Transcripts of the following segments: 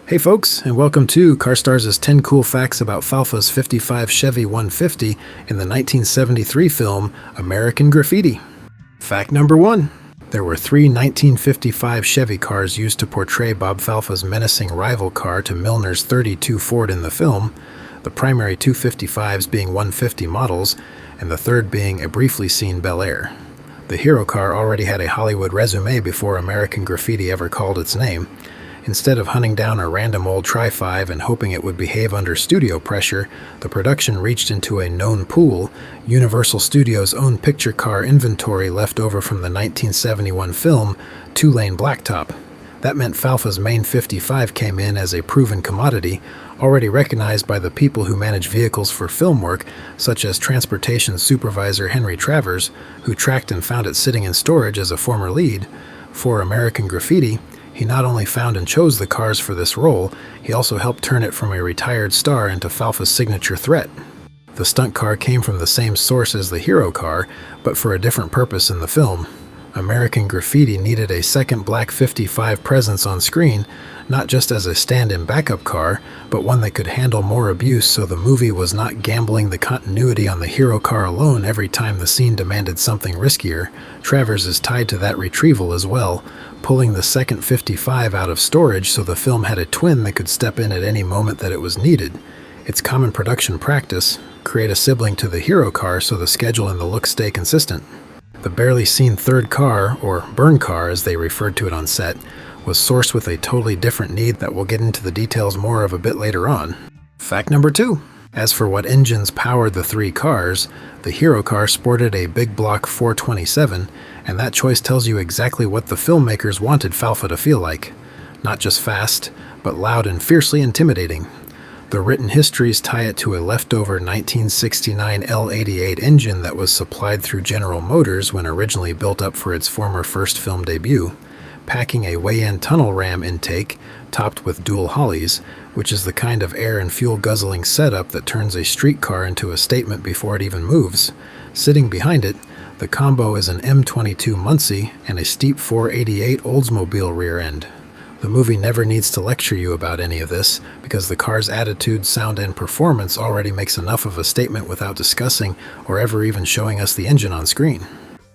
Hey folks, and welcome to CarStarz' 10 Cool Facts About Falfa's 55 Chevy 150 in the 1973 film American Graffiti. Fact number 1. There were 3 1955 Chevy cars used to portray Bob Falfa's menacing rival car to Milner's 32 Ford in the film, the primary 255s being 150 models, and the third being a briefly seen Bel Air. The hero car already had a Hollywood resume before American Graffiti ever called its name. Instead of hunting down a random old Tri-5 and hoping it would behave under studio pressure, the production reached into a known pool, Universal Studios' own picture car inventory left over from the 1971 film 2-Lane Blacktop. That meant Falfa's main 55 came in as a proven commodity, already recognized by the people who manage vehicles for film work, such as transportation supervisor Henry Travers, who tracked and found it sitting in storage as a former lead. For American Graffiti, he not only found and chose the cars for this role, he also helped turn it from a retired star into Falfa's signature threat. The stunt car came from the same source as the hero car, but for a different purpose in the film. American Graffiti needed a second black 55 presence on screen, not just as a stand-in backup car, but one that could handle more abuse so the movie was not gambling the continuity on the hero car alone every time the scene demanded something riskier. Travers is tied to that retrieval as well, pulling the second 55 out of storage so the film had a twin that could step in at any moment that it was needed. It's common production practice, create a sibling to the hero car so the schedule and the look stay consistent. The barely seen third car, or burn car as they referred to it on set, was sourced with a totally different need that we'll get into the details more of a bit later on. Fact number 2. As for what engines powered the 3 cars, the hero car sported a big block 427, and that choice tells you exactly what the filmmakers wanted Falfa to feel like. Not just fast, but loud and fiercely intimidating. The written histories tie it to a leftover 1969 L88 engine that was supplied through General Motors when originally built up for its former first film debut, packing a weigh-in tunnel ram intake topped with dual Hollies, which is the kind of air and fuel guzzling setup that turns a street car into a statement before it even moves. Sitting behind it, the combo is an M22 Muncie and a steep 488 Oldsmobile rear end. The movie never needs to lecture you about any of this, because the car's attitude, sound, and performance already makes enough of a statement without discussing or ever even showing us the engine on screen.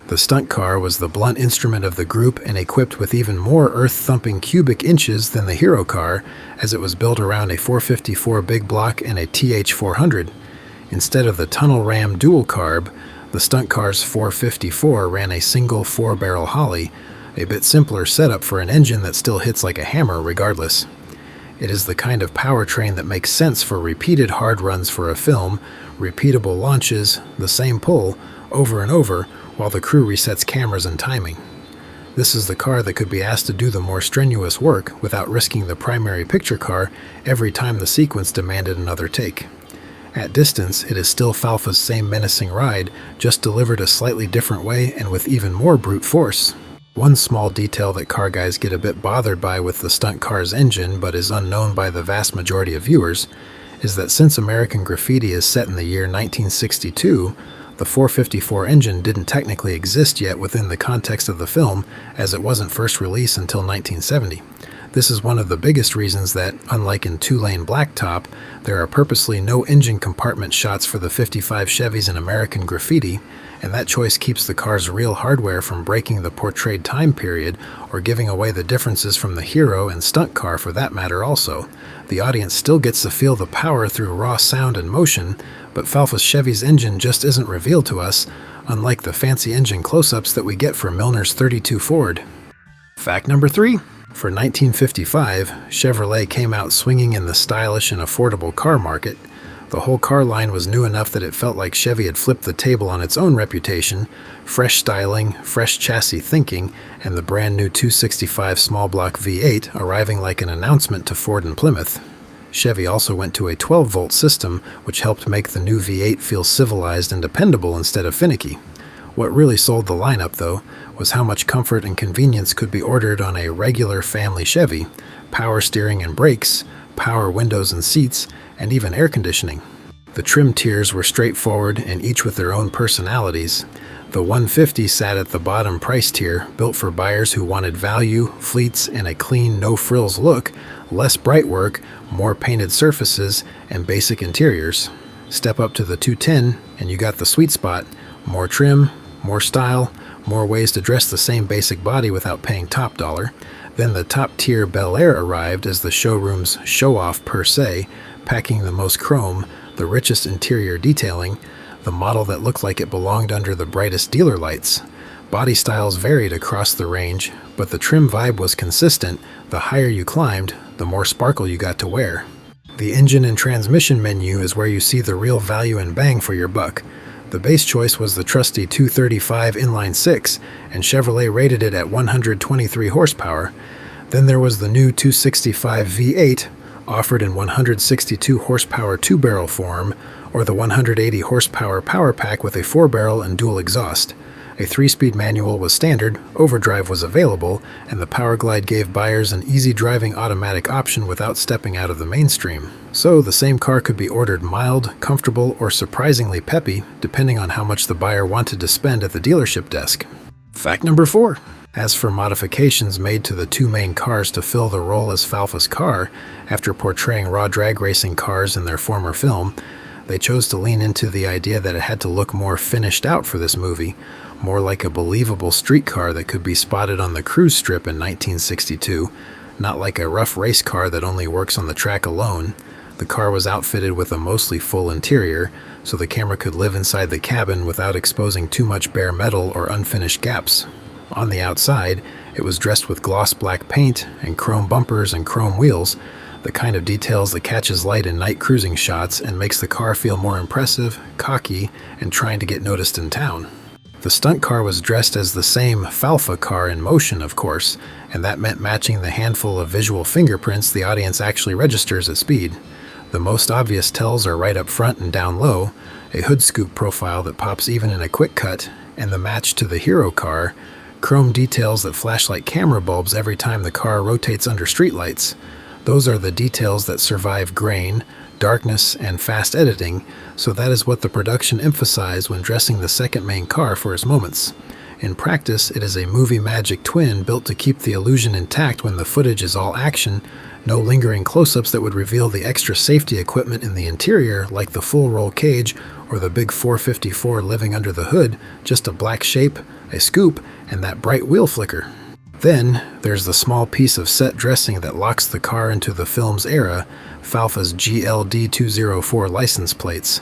The stunt car was the blunt instrument of the group and equipped with even more earth-thumping cubic inches than the hero car, as it was built around a 454 big block and a TH400. Instead of the tunnel ram dual carb, the stunt car's 454 ran a single 4-barrel Holly, a bit simpler setup for an engine that still hits like a hammer regardless. It is the kind of powertrain that makes sense for repeated hard runs for a film, repeatable launches, the same pull, over and over, while the crew resets cameras and timing. This is the car that could be asked to do the more strenuous work without risking the primary picture car every time the sequence demanded another take. At distance, it is still Falfa's same menacing ride, just delivered a slightly different way and with even more brute force. One small detail that car guys get a bit bothered by with the stunt car's engine, but is unknown by the vast majority of viewers, is that since American Graffiti is set in the year 1962, the 454 engine didn't technically exist yet within the context of the film, as it wasn't first released until 1970. This is one of the biggest reasons that, unlike in 2-Lane Blacktop, there are purposely no engine compartment shots for the 55 Chevys in American Graffiti, and that choice keeps the car's real hardware from breaking the portrayed time period or giving away the differences from the hero and stunt car for that matter also. The audience still gets to feel the power through raw sound and motion, but Falfa's Chevy's engine just isn't revealed to us, unlike the fancy engine close-ups that we get from Milner's 32 Ford. Fact number 3. For 1955, Chevrolet came out swinging in the stylish and affordable car market. The whole car line was new enough that it felt like Chevy had flipped the table on its own reputation, fresh styling, fresh chassis thinking, and the brand new 265 small block V8 arriving like an announcement to Ford and Plymouth. Chevy also went to a 12-volt system, which helped make the new V8 feel civilized and dependable instead of finicky. What really sold the lineup, though, was how much comfort and convenience could be ordered on a regular family Chevy: power steering and brakes, power windows and seats, and even air conditioning. The trim tiers were straightforward and each with their own personalities. The 150 sat at the bottom price tier, built for buyers who wanted value, fleets, and a clean, no-frills look, less bright work, more painted surfaces, and basic interiors. Step up to the 210 and you got the sweet spot. More trim, more style, more ways to dress the same basic body without paying top dollar. Then the top-tier Bel Air arrived as the showroom's show-off per se, packing the most chrome, the richest interior detailing, the model that looked like it belonged under the brightest dealer lights. Body styles varied across the range, but the trim vibe was consistent. The higher you climbed, the more sparkle you got to wear. The engine and transmission menu is where you see the real value and bang for your buck. The base choice was the trusty 235 inline-six, and Chevrolet rated it at 123 horsepower. Then there was the new 265 V8, offered in 162 horsepower two-barrel form, or the 180 horsepower power pack with a 4-barrel and dual exhaust. A 3-speed manual was standard, overdrive was available, and the Powerglide gave buyers an easy driving automatic option without stepping out of the mainstream. So the same car could be ordered mild, comfortable, or surprisingly peppy, depending on how much the buyer wanted to spend at the dealership desk. Fact number 4. As for modifications made to the two main cars to fill the role as Falfa's car, after portraying raw drag racing cars in their former film, they chose to lean into the idea that it had to look more finished out for this movie, more like a believable street car that could be spotted on the cruise strip in 1962, not like a rough race car that only works on the track alone. The car was outfitted with a mostly full interior, so the camera could live inside the cabin without exposing too much bare metal or unfinished gaps. On the outside, it was dressed with gloss black paint and chrome bumpers and chrome wheels, the kind of details that catches light in night cruising shots and makes the car feel more impressive, cocky, and trying to get noticed in town. The stunt car was dressed as the same Falfa car in motion, of course, and that meant matching the handful of visual fingerprints the audience actually registers at speed. The most obvious tells are right up front and down low, a hood scoop profile that pops even in a quick cut, and the match to the hero car, chrome details that flash like camera bulbs every time the car rotates under streetlights. Those are the details that survive grain, darkness, and fast editing, so that is what the production emphasized when dressing the second main car for its moments. In practice, it is a movie magic twin built to keep the illusion intact when the footage is all action, no lingering close-ups that would reveal the extra safety equipment in the interior like the full roll cage or the big 454 living under the hood, just a black shape, a scoop, and that bright wheel flicker. Then, there's the small piece of set dressing that locks the car into the film's era, Falfa's GLD204 license plates.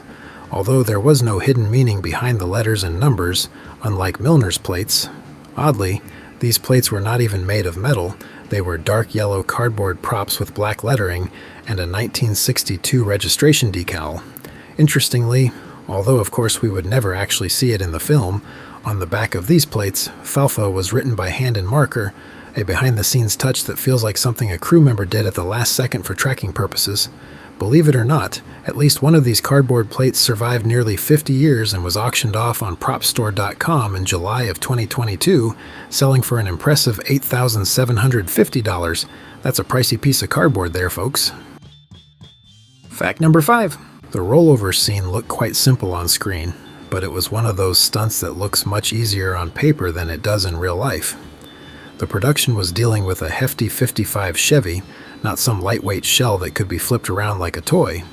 Although there was no hidden meaning behind the letters and numbers, unlike Milner's plates. Oddly, these plates were not even made of metal. They were dark yellow cardboard props with black lettering and a 1962 registration decal. Interestingly, although of course we would never actually see it in the film, on the back of these plates, Falfa was written by hand and marker, a behind-the-scenes touch that feels like something a crew member did at the last second for tracking purposes. Believe it or not, at least one of these cardboard plates survived nearly 50 years and was auctioned off on PropStore.com in July of 2022, selling for an impressive $8,750. That's a pricey piece of cardboard there, folks. Fact number 5. The rollover scene looked quite simple on screen, but it was one of those stunts that looks much easier on paper than it does in real life. The production was dealing with a hefty 55 Chevy, not some lightweight shell that could be flipped around like a toy.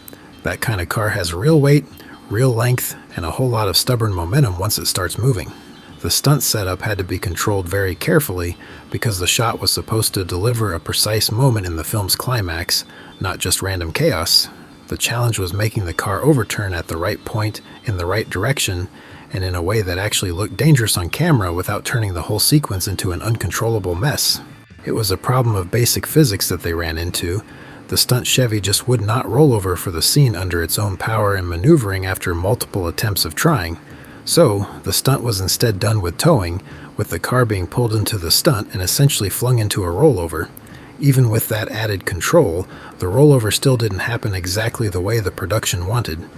That kind of car has real weight, real length, and a whole lot of stubborn momentum once it starts moving. The stunt setup had to be controlled very carefully because the shot was supposed to deliver a precise moment in the film's climax, not just random chaos. The challenge was making the car overturn at the right point, in the right direction, and in a way that actually looked dangerous on camera without turning the whole sequence into an uncontrollable mess. It was a problem of basic physics that they ran into. The stunt Chevy just would not roll over for the scene under its own power and maneuvering after multiple attempts of trying. So, the stunt was instead done with towing, with the car being pulled into the stunt and essentially flung into a rollover. Even with that added control, the rollover still didn't happen exactly the way the production wanted.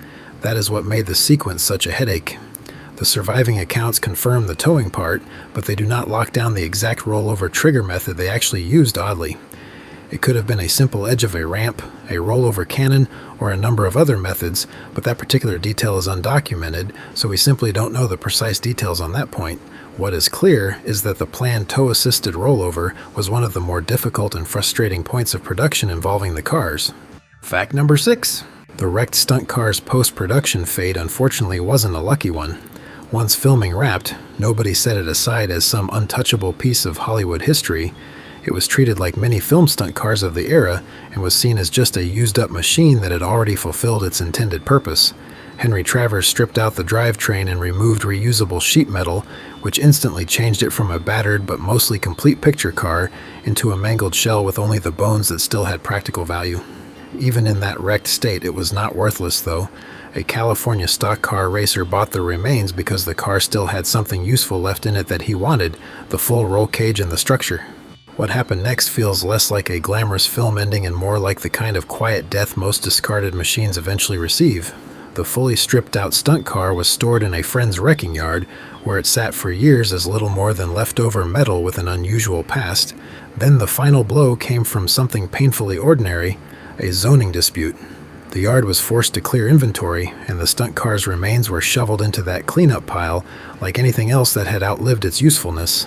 That is what made the sequence such a headache. The surviving accounts confirm the towing part, but they do not lock down the exact rollover trigger method they actually used, oddly. It could have been a simple edge of a ramp, a rollover cannon, or a number of other methods, but that particular detail is undocumented, so we simply don't know the precise details on that point. What is clear is that the planned tow-assisted rollover was one of the more difficult and frustrating points of production involving the cars. Fact number 6. The wrecked stunt car's post-production fate unfortunately wasn't a lucky one. Once filming wrapped, nobody set it aside as some untouchable piece of Hollywood history. It was treated like many film stunt cars of the era and was seen as just a used-up machine that had already fulfilled its intended purpose. Henry Travers stripped out the drivetrain and removed reusable sheet metal, which instantly changed it from a battered but mostly complete picture car into a mangled shell with only the bones that still had practical value. Even in that wrecked state, it was not worthless, though. A California stock car racer bought the remains because the car still had something useful left in it that he wanted, the full roll cage and the structure. What happened next feels less like a glamorous film ending and more like the kind of quiet death most discarded machines eventually receive. The fully stripped-out stunt car was stored in a friend's wrecking yard, where it sat for years as little more than leftover metal with an unusual past. Then the final blow came from something painfully ordinary, a zoning dispute. The yard was forced to clear inventory, and the stunt car's remains were shoveled into that cleanup pile like anything else that had outlived its usefulness.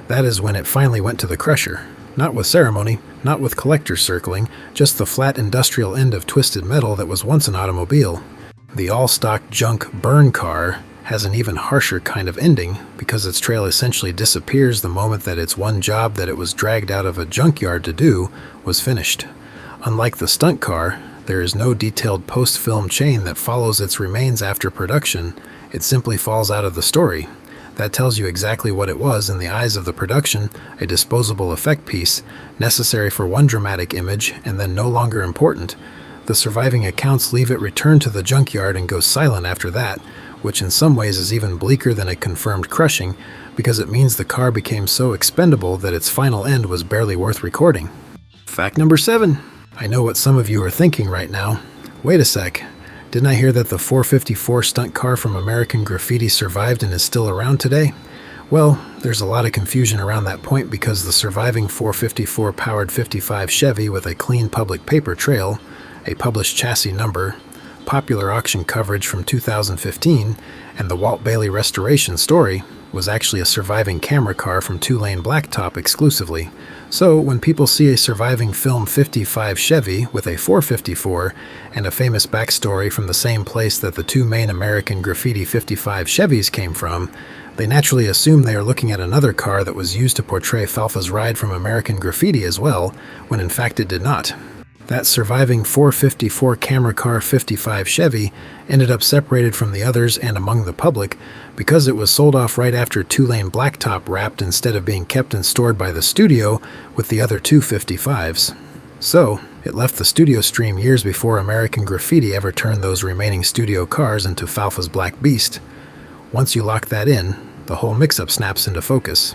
That is when it finally went to the crusher. Not with ceremony, not with collectors circling, just the flat industrial end of twisted metal that was once an automobile. The all-stock junk burn car has an even harsher kind of ending because its trail essentially disappears the moment that its one job that it was dragged out of a junkyard to do was finished. Unlike the stunt car, there is no detailed post-film chain that follows its remains after production. It simply falls out of the story. That tells you exactly what it was in the eyes of the production, a disposable effect piece, necessary for one dramatic image and then no longer important. The surviving accounts leave it returned to the junkyard and go silent after that, which in some ways is even bleaker than a confirmed crushing, because it means the car became so expendable that its final end was barely worth recording. Fact number 7. I know what some of you are thinking right now. Wait a sec. Didn't I hear that the 454 stunt car from American Graffiti survived and is still around today? Well, there's a lot of confusion around that point because the surviving 454 powered 55 Chevy with a clean public paper trail, a published chassis number, popular auction coverage from 2015, and the Walt Bailey restoration story was actually a surviving camera car from two-lane blacktop exclusively. So when people see a surviving film 55 Chevy with a 454 and a famous backstory from the same place that the two main American Graffiti 55 Chevys came from, they naturally assume they are looking at another car that was used to portray Falfa's ride from American Graffiti as well, when in fact it did not. That surviving 454 camera car 55 Chevy ended up separated from the others and among the public because it was sold off right after two-lane blacktop wrapped instead of being kept and stored by the studio with the other two 55s. So, it left the studio stream years before American Graffiti ever turned those remaining studio cars into Falfa's Black Beast. Once you lock that in, the whole mix-up snaps into focus.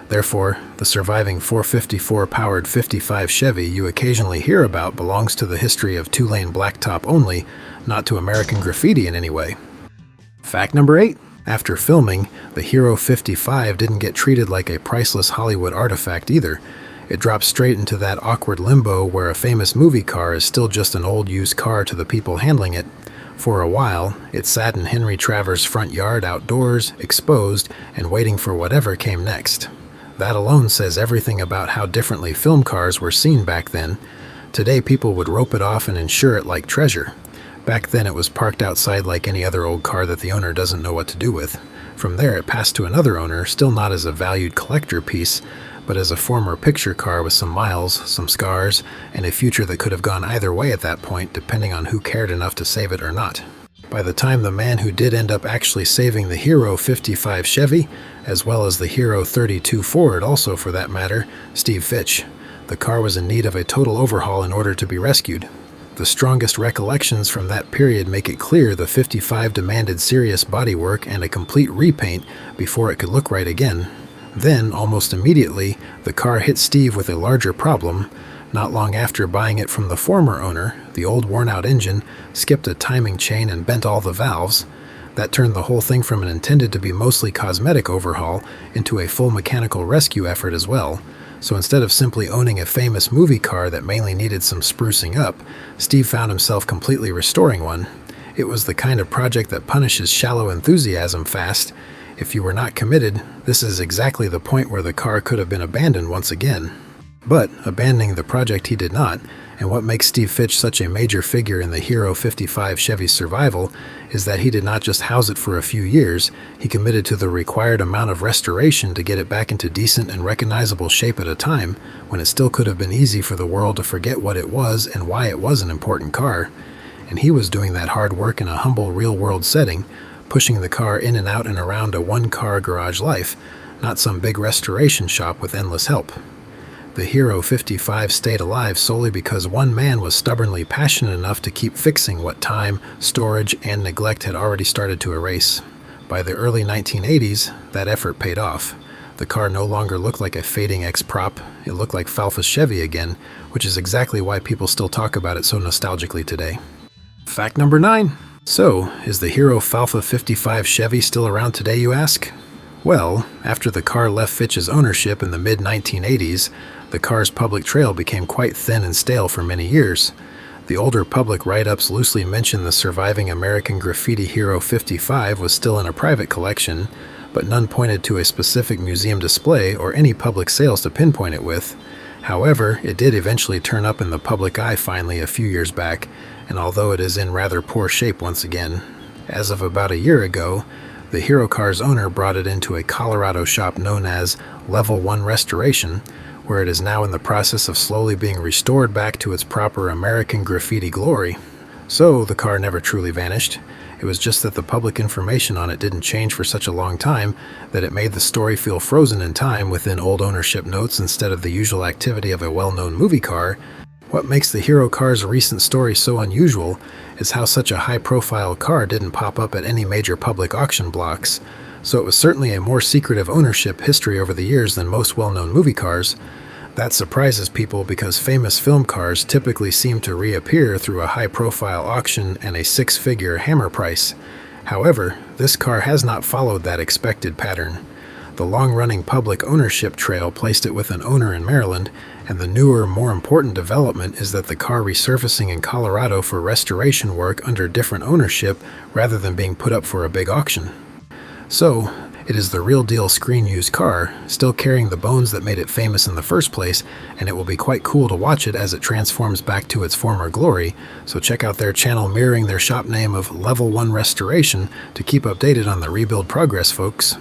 Therefore, the surviving 454-powered 55 Chevy you occasionally hear about belongs to the history of two-lane blacktop only, not to American Graffiti in any way. Fact number 8. After filming, the Hero 55 didn't get treated like a priceless Hollywood artifact either. It dropped straight into that awkward limbo where a famous movie car is still just an old used car to the people handling it. For a while, it sat in Henry Travers' front yard outdoors, exposed, and waiting for whatever came next. That alone says everything about how differently film cars were seen back then. Today people would rope it off and insure it like treasure. Back then it was parked outside like any other old car that the owner doesn't know what to do with. From there it passed to another owner, still not as a valued collector piece, but as a former picture car with some miles, some scars, and a future that could have gone either way at that point depending on who cared enough to save it or not. By the time the man who did end up actually saving the Hero 55 Chevy, as well as the Hero 32 Ford also for that matter, Steve Fitch, the car was in need of a total overhaul in order to be rescued. The strongest recollections from that period make it clear the 55 demanded serious bodywork and a complete repaint before it could look right again. Then, almost immediately, the car hit Steve with a larger problem. Not long after buying it from the former owner, the old worn-out engine skipped a timing chain and bent all the valves. That turned the whole thing from an intended to be mostly cosmetic overhaul into a full mechanical rescue effort as well. So instead of simply owning a famous movie car that mainly needed some sprucing up, Steve found himself completely restoring one. It was the kind of project that punishes shallow enthusiasm fast. If you were not committed, this is exactly the point where the car could have been abandoned once again. But abandoning the project he did not, and what makes Steve Fitch such a major figure in the Hero 55 Chevy's survival is that he did not just house it for a few years, he committed to the required amount of restoration to get it back into decent and recognizable shape at a time, when it still could have been easy for the world to forget what it was and why it was an important car. And he was doing that hard work in a humble real-world setting, pushing the car in and out and around a one-car garage life, not some big restoration shop with endless help. The Hero 55 stayed alive solely because one man was stubbornly passionate enough to keep fixing what time, storage, and neglect had already started to erase. By the early 1980s, that effort paid off. The car no longer looked like a fading ex-prop, it looked like Falfa's Chevy again, which is exactly why people still talk about it so nostalgically today. Fact number 9. So, is the Hero Falfa 55 Chevy still around today, you ask? Well, after the car left Fitch's ownership in the mid-1980s, the car's public trail became quite thin and stale for many years. The older public write-ups loosely mention the surviving American Graffiti Hero 55 was still in a private collection, but none pointed to a specific museum display or any public sales to pinpoint it with. However, it did eventually turn up in the public eye finally a few years back, and although it is in rather poor shape once again. As of about a year ago, the Hero car's owner brought it into a Colorado shop known as Level 1 Restoration, where it is now in the process of slowly being restored back to its proper American Graffiti glory. So, the car never truly vanished. It was just that the public information on it didn't change for such a long time that it made the story feel frozen in time within old ownership notes instead of the usual activity of a well-known movie car. What makes the Hero car's recent story so unusual is how such a high-profile car didn't pop up at any major public auction blocks. So it was certainly a more secretive ownership history over the years than most well-known movie cars. That surprises people because famous film cars typically seem to reappear through a high-profile auction and a six-figure hammer price. However, this car has not followed that expected pattern. The long-running public ownership trail placed it with an owner in Maryland, and the newer, more important development is that the car resurfacing in Colorado for restoration work under different ownership rather than being put up for a big auction. So, it is the real-deal screen-used car, still carrying the bones that made it famous in the first place, and it will be quite cool to watch it as it transforms back to its former glory, so check out their channel mirroring their shop name of Level 1 Restoration to keep updated on the rebuild progress, folks.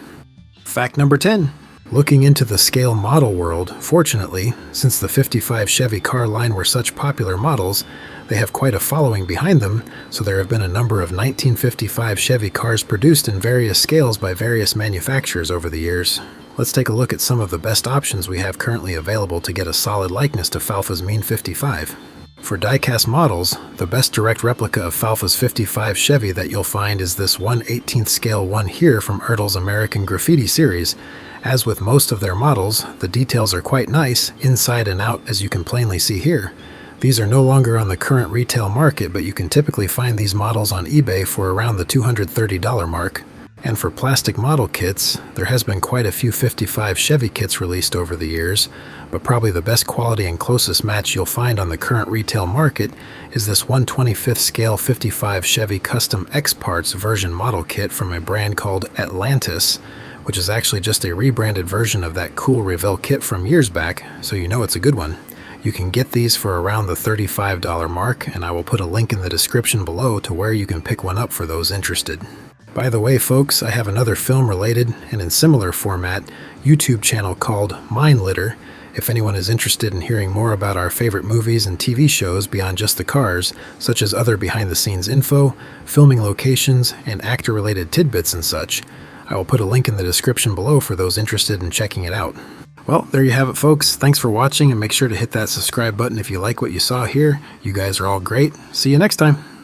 Fact number 10. Looking into the scale model world, fortunately, since the 55 Chevy car line were such popular models, they have quite a following behind them, so there have been a number of 1955 Chevy cars produced in various scales by various manufacturers over the years. Let's take a look at some of the best options we have currently available to get a solid likeness to Falfa's mean 55. For die-cast models, the best direct replica of Falfa's 55 Chevy that you'll find is this 1/18th scale one here from Ertl's American Graffiti series. As with most of their models, the details are quite nice, inside and out, as you can plainly see here. These are no longer on the current retail market, but you can typically find these models on eBay for around the $230 mark. And for plastic model kits, there has been quite a few 55 Chevy kits released over the years, but probably the best quality and closest match you'll find on the current retail market is this 1/25th scale 55 Chevy Custom X Parts version model kit from a brand called Atlantis, which is actually just a rebranded version of that cool Revell kit from years back, so you know it's a good one. You can get these for around the $35 mark, and I will put a link in the description below to where you can pick one up for those interested. By the way, folks, I have another film-related, and in similar format, YouTube channel called Mind Litter. If anyone is interested in hearing more about our favorite movies and TV shows beyond just the cars, such as other behind-the-scenes info, filming locations, and actor-related tidbits and such, I will put a link in the description below for those interested in checking it out. Well, there you have it, folks. Thanks for watching, and make sure to hit that subscribe button if you like what you saw here. You guys are all great. See you next time.